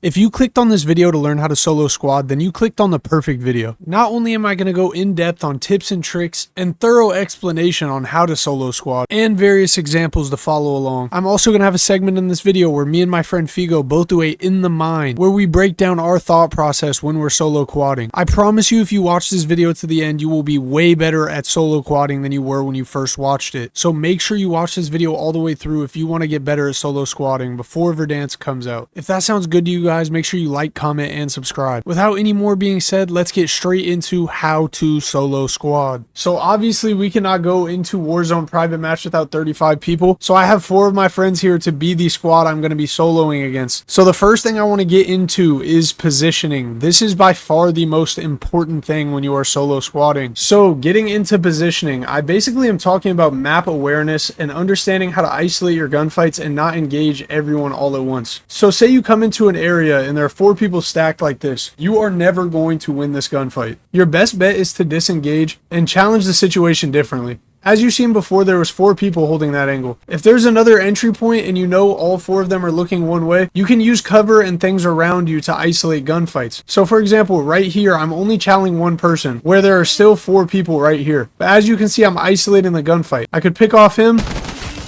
If you clicked on this video to learn how to solo squad, then you clicked on the perfect video. Not only am I going to go in depth on tips and tricks and thorough explanation on how to solo squad and various examples to follow along, I'm also going to have a segment in this video where me and my friend Figo both do a in the mind where we break down our thought process when we're solo quadding. I promise you, if you watch this video to the end, you will be way better at solo quadding than you were when you first watched it. So make sure you watch this video all the way through if you want to get better at solo squadding before Verdansk comes out. If that sounds good to you guys, make sure you like, comment, and subscribe. Without any more being said, let's get straight into how to solo squad. So obviously we cannot go into Warzone private match without 35 people. So I have 4 of my friends here to be the squad I'm going to be soloing against. So the first thing I want to get into is positioning. This is by far the most important thing when you are solo squadding. So getting into positioning, I basically am talking about map awareness and understanding how to isolate your gunfights and not engage everyone all at once. So say you come into an area and there are 4 people stacked like this. You are never going to win this gunfight. Your best bet is to disengage and challenge the situation differently. As you've seen before, there was 4 people holding that angle. If there's another entry point and you know all 4 of them are looking one way, you can use cover and things around you to isolate gunfights. So for example, right here, I'm only challenging one person where there are still 4 people right here. But as you can see, I'm isolating the gunfight. I could pick off him,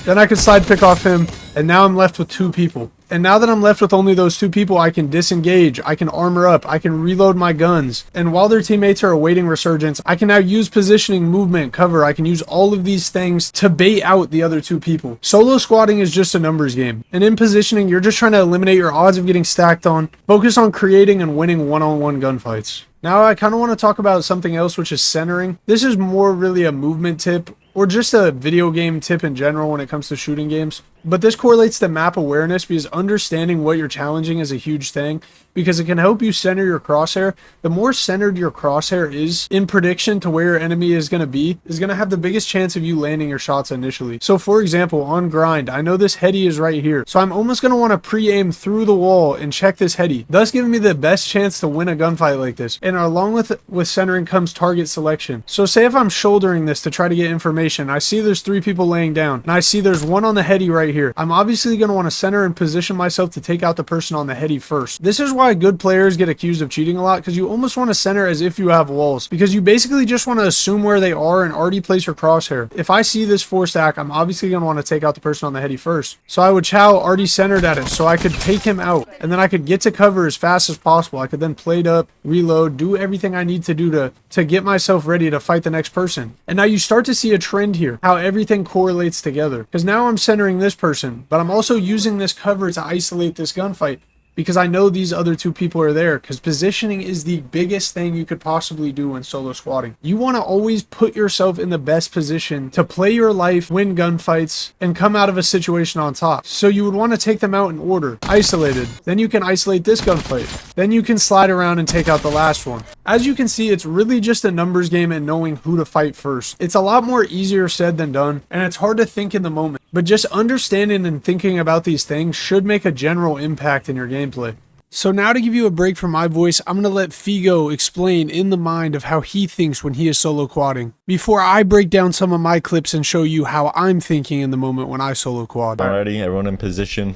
then I could slide pick off him, and now I'm left with 2 people. And now that I'm left with only those 2 people, I can disengage, I can armor up, I can reload my guns. And while their teammates are awaiting resurgence, I can now use positioning, movement, cover. I can use all of these things to bait out the other 2 people. Solo squatting is just a numbers game. And in positioning, you're just trying to eliminate your odds of getting stacked on. Focus on creating and winning one-on-one gunfights. Now I kind of want to talk about something else, which is centering. This is more really a movement tip or just a video game tip in general when it comes to shooting games. But this correlates to map awareness because understanding what you're challenging is a huge thing because it can help you center your crosshair. The more centered your crosshair is in prediction to where your enemy is going to have the biggest chance of you landing your shots initially. So for example, on grind, I know this heady is right here. So I'm almost going to want to pre-aim through the wall and check this heady, thus giving me the best chance to win a gunfight like this. And along with centering comes target selection. So say if I'm shouldering this to try to get information, I see there's 3 people laying down and I see there's one on the heady right here. I'm obviously going to want to center and position myself to take out the person on the heady first. This is why good players get accused of cheating a lot, because you almost want to center as if you have walls, because you basically just want to assume where they are and already place your crosshair. If I see this 4 stack, I'm obviously going to want to take out the person on the heady first. So I would chow already centered at it so I could take him out and then I could get to cover as fast as possible. I could then plate up, reload, do everything I need to do to get myself ready to fight the next person. And now you start to see a trend here, how everything correlates together, because now I'm centering this person, but I'm also using this cover to isolate this gunfight because I know these other 2 people are there, because positioning is the biggest thing you could possibly do when solo squatting. You want to always put yourself in the best position to play your life, win gunfights, and come out of a situation on top. So you would want to take them out in order. Isolated. Then you can isolate this gunfight. Then you can slide around and take out the last one. As you can see, it's really just a numbers game and knowing who to fight first. It's a lot more easier said than done, and it's hard to think in the moment. But just understanding and thinking about these things should make a general impact in your gameplay. So now to give you a break from my voice, I'm going to let Figo explain in the mind of how he thinks when he is solo quadding, before I break down some of my clips and show you how I'm thinking in the moment when I solo quad. Alrighty, everyone in position.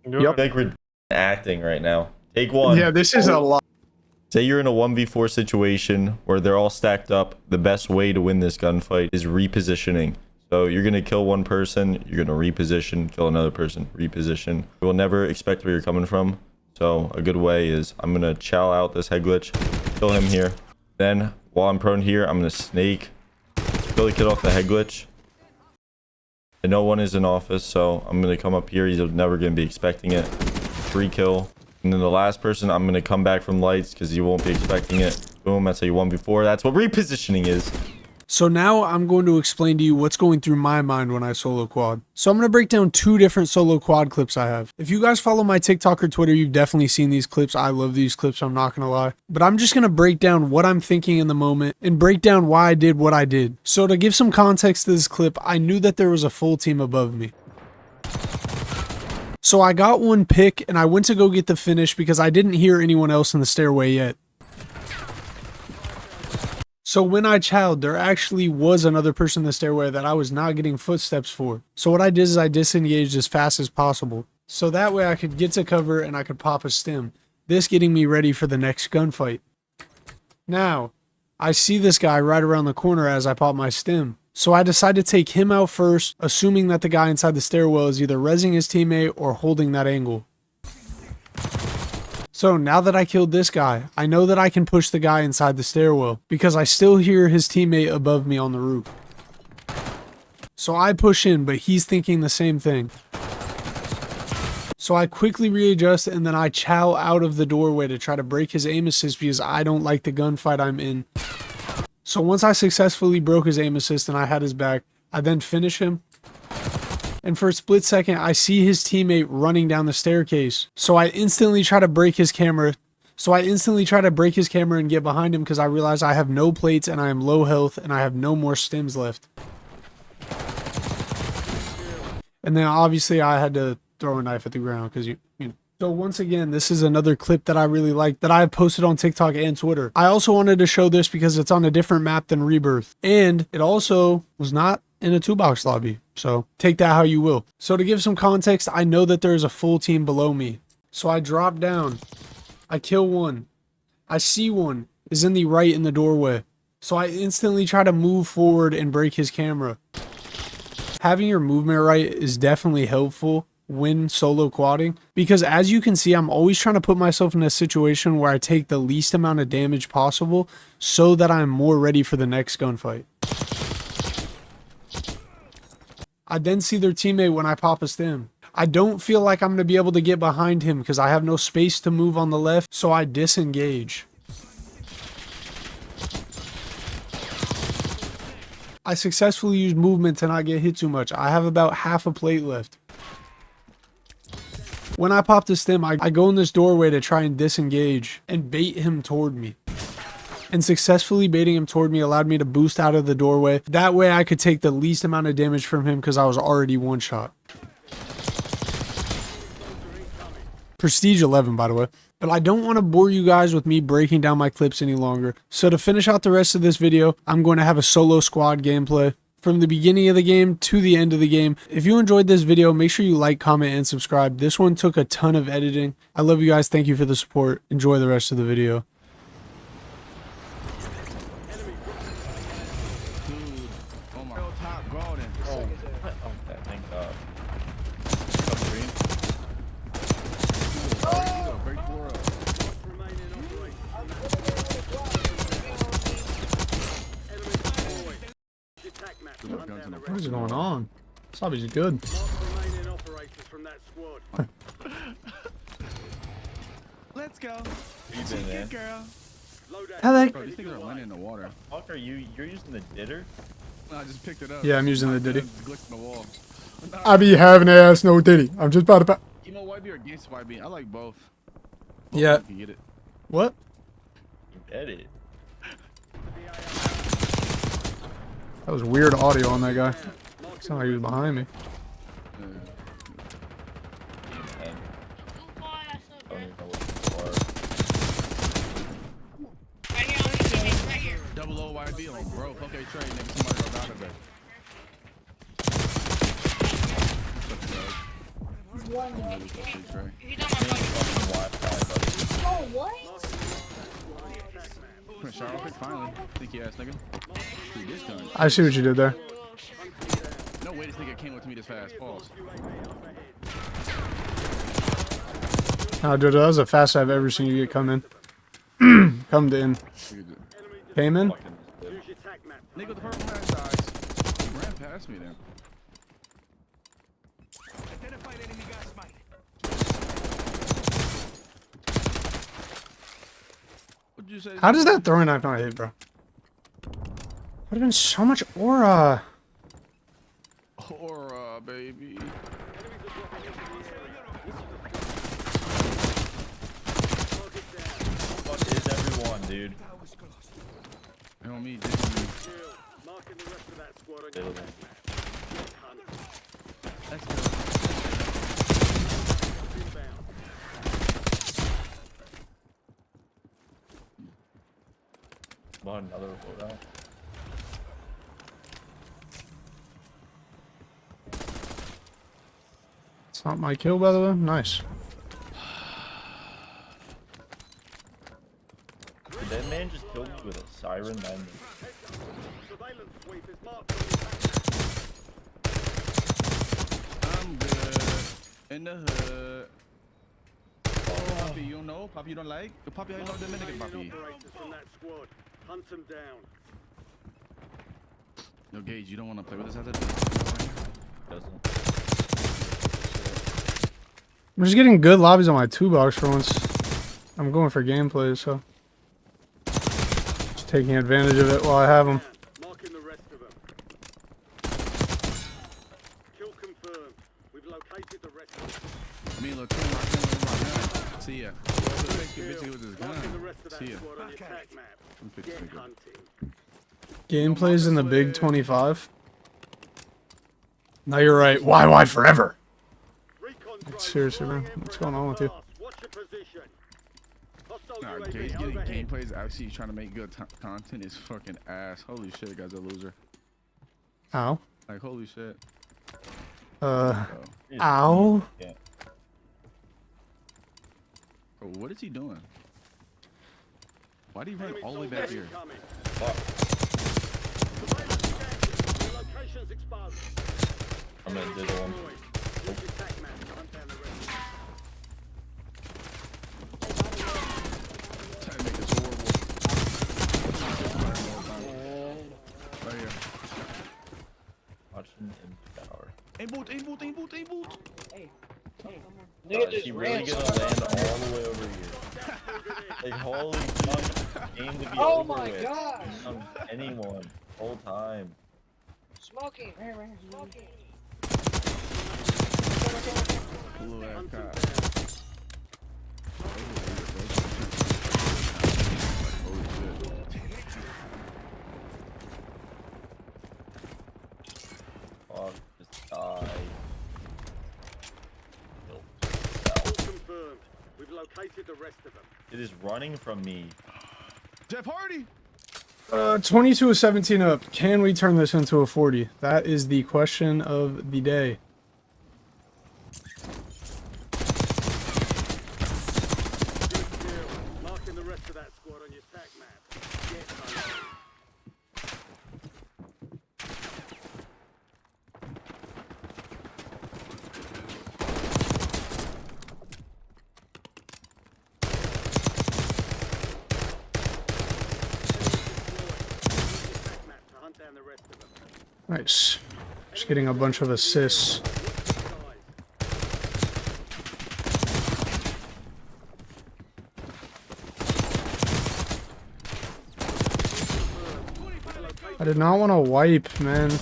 Yep. I think we're acting right now. Take 1. Yeah, this is a lot. Say you're in a 1v4 situation where they're all stacked up. The best way to win this gunfight is repositioning. So you're going to kill one person, you're going to reposition, kill another person, reposition. You will never expect where you're coming from. So a good way is I'm going to chow out this head glitch, kill him here. Then while I'm prone here, I'm going to snake, kill the kid off the head glitch. And no one is in office, so I'm going to come up here. He's never going to be expecting it. Free kill. And then the last person, I'm going to come back from lights because you won't be expecting it. Boom, that's how you 1v4. That's what repositioning is. So now I'm going to explain to you what's going through my mind when I solo quad. So I'm going to break down 2 different solo quad clips I have. If you guys follow my TikTok or Twitter, you've definitely seen these clips. I love these clips, I'm not going to lie. But I'm just going to break down what I'm thinking in the moment and break down why I did what I did. So to give some context to this clip, I knew that there was a full team above me. So I got one pick and I went to go get the finish because I didn't hear anyone else in the stairway yet. So when I chowed, there actually was another person in the stairway that I was not getting footsteps for. So what I did is I disengaged as fast as possible. So that way I could get to cover and I could pop a stim. this getting me ready for the next gunfight. Now, I see this guy right around the corner as I pop my stim. So I decide to take him out first, assuming that the guy inside the stairwell is either rezzing his teammate or holding that angle. So now that I killed this guy, I know that I can push the guy inside the stairwell because I still hear his teammate above me on the roof. So I push in, but he's thinking the same thing. So I quickly readjust and then I chow out of the doorway to try to break his aim assist because I don't like the gunfight I'm in. So once I successfully broke his aim assist and I had his back, I then finish him. And for a split second, I see his teammate running down the staircase. So I instantly try to break his camera. And get behind him because I realize I have no plates and I am low health and I have no more stims left. And then obviously I had to throw a knife at the ground because you know. So once again, this is another clip that I really like that I have posted on TikTok and Twitter. I also wanted to show this because it's on a different map than Rebirth. And it also was not in a 2-box lobby. So take that how you will. So to give some context, I know that there is a full team below me. So I drop down. I kill one. I see one is in the right in the doorway. So I instantly try to move forward and break his camera. Having your movement right is definitely helpful when solo quadding because as you can see, I'm always trying to put myself in a situation where I take the least amount of damage possible so that I'm more ready for the next gunfight. I then see their teammate when I pop a stim. I don't feel like I'm going to be able to get behind him because I have no space to move on the left, so I disengage. I successfully use movement to not get hit too much. I have about half a plate left. When I pop the stim, I go in this doorway to try and disengage and bait him toward me. And successfully baiting him toward me allowed me to boost out of the doorway. That way I could take the least amount of damage from him because I was already one shot. Prestige 11, by the way. But I don't want to bore you guys with me breaking down my clips any longer. So to finish out the rest of this video, I'm going to have a solo squad gameplay from the beginning of the game to the end of the game. If you enjoyed this video, make sure you like, comment, and subscribe. This one took a ton of editing. I love you guys. Thank you for the support. Enjoy the rest of the video. What is going on? This lobby's good. Let's go. You been there? Girl. Bro, these things are landing in the water. Fuck, you're using the ditter? No, I just picked it up. Yeah, I'm using the ditty. Glitched in the wall. I be having ass no ditty. I'm just about to. Emo YB or against YB? I like both. Yeah. You can get it. What? You get it. That was weird audio on that guy. Sounded like he was behind me. Double O YB on bro. Okay, trade nigga. Somebody go down a bit. Oh, what? Finally. Sneaky ass nigga. Dude, this gun. I see what you did there. No way this nigga came with me this fast. Pause. Oh, dude, that was the fastest I've ever seen you get come in. Come to in. Came in? Nigga with the purple hat dies. He ran past me then. Identified enemy got smite. What'd you say? How does that throwing knife not hit, bro? Would have been so much aura. Aura, baby. What is everyone, dude? You know me, Let's go. Come on, another loadout. It's not my kill, by the way. Nice. Did that man just kill me with a siren? I'm good. In the hood. Oh, Poppy, you don't know? Poppy, you don't like? The Poppy, I love Dominican Poppy. Hunt them down. Yo, Gage, you don't want to play with us after Doesn't. I'm just getting good lobbies on my 2-box for once. I'm going for gameplay, so just taking advantage of it while I have them. Marking the rest of them. Kill confirmed. We've located the rest of them. I mean, look, come on, gun. See ya. Busy with his Marking the gun. rest of that See ya. squad on your attack map. Come fix Get Figo. hunting. Gameplays in the big 25. No, you're right. Why forever? Recon Like, drone seriously, flying man. in What's for going on with you? another blast. Watch your position. Hostile Nah, UAV Gage getting overhead. gameplays actually trying to make good content is fucking ass. Holy shit, guy's a loser. Ow. Like, holy shit. Ow. Yeah. Bro, what is he doing? Why did he run Enemy all the way back soldiers here? incoming. Fuck. Surveillance active. Your location's exposed. I'm gonna Enemy diddle him. destroyed. Use your attack map to hunt down the rest. Trying to make this horrible. Right here. Watching him tower. Aim boot, aim boot, aim boot, aim boot. Nigga Is just he ran really gonna somewhere. land all the way over here? Like, holy fuck. Game to be Oh over my with. god! Anyone. Whole time. Smoking! Right here, smoking! Blue ass cop. Fuck. Just die. Confirmed. We've located the rest of them. It is running from me. Jeff Hardy. 22 of 17 up. Can we turn this into a 40? That is the question of the day. Good kill. Marking the rest of that squad on your attack map. Get hunting. Down the rest of them. Nice. Just getting a bunch of assists. I did not want to wipe, man. Fire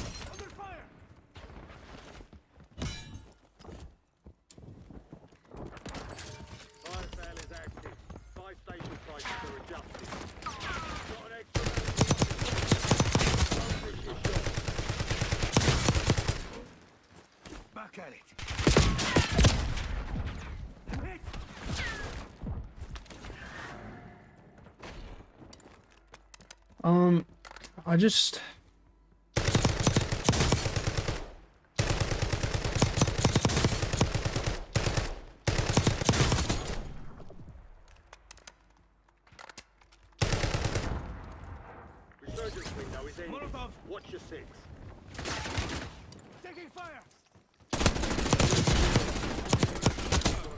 sale is active. 5 station prices are adjusted. Got an extra Back at it. I just... resurgence window is ending. Watch your 6. Taking fire. Got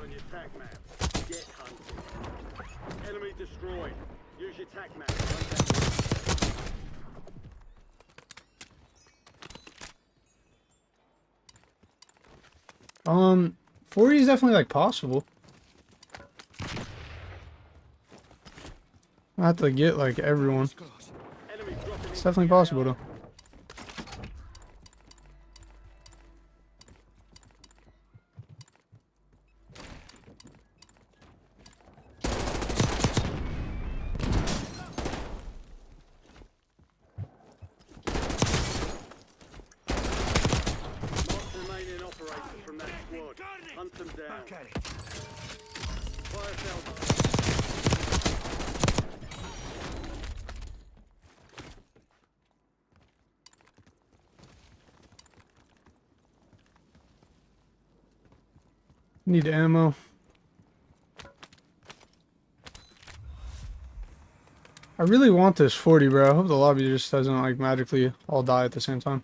on your attack map. Get hunting. Enemy destroyed. Use your attack map. to hunt down the rest. 40 is definitely like possible. I have to get like everyone. Enemy dropping It's into definitely the possible AO. though. Mark remaining operators from that squad. Hunt them down. Fire sale. Need ammo. I really want this 40, bro. I hope the lobby just doesn't like magically all die at the same time.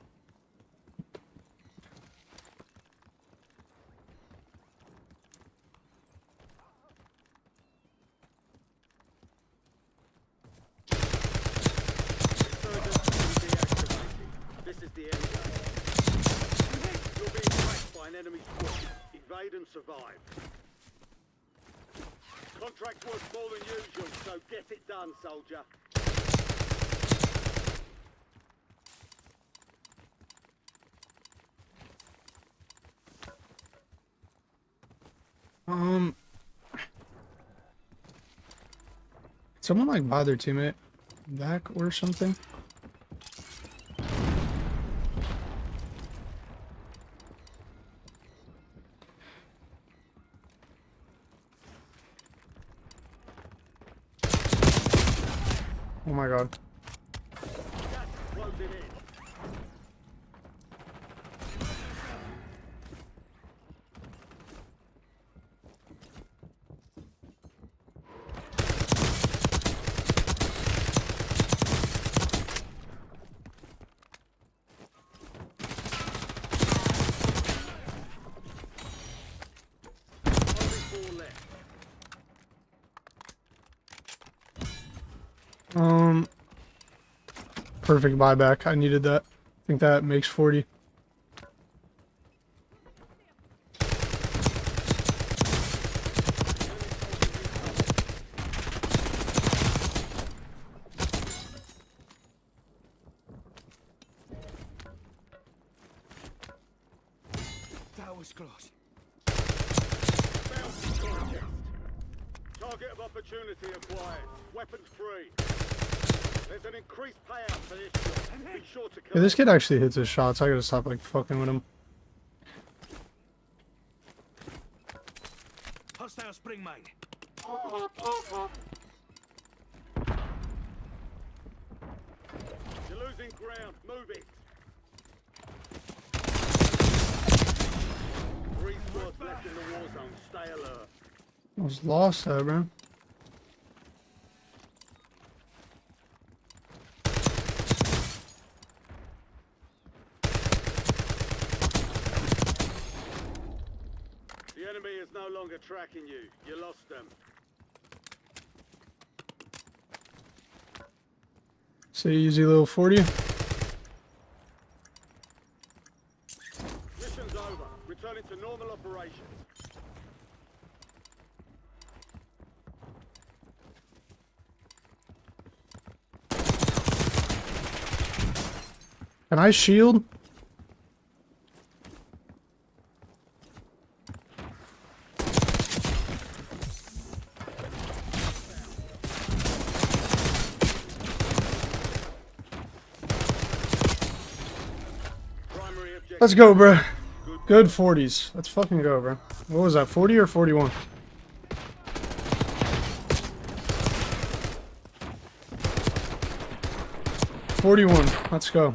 This is the end game. You're being tracked by an enemy squad. Evade and survive. Contract worth more than usual, so get it done, soldier. Someone like buy their teammate back or something? Oh my god. Close it in. Only 4 left. Perfect buyback. I needed that. I think that makes 40. That was close. Target of opportunity acquired. Weapons free. There's an increased payout for this job. Be sure to Yeah, kill this kid actually hits his shots. I gotta stop like fucking with him. Hostile spring mine. You're losing ground. Move it. 3 squads left in the war zone. Stay alert. I was lost though, bro. The enemy is no longer tracking you. You lost them. Say easy little 40. Mission's over. Returning to normal operations. Can I shield? Primary objective. Let's go, bro. Good 40s. Let's fucking go, bro. What was that, 40 or 41? 41. Let's go.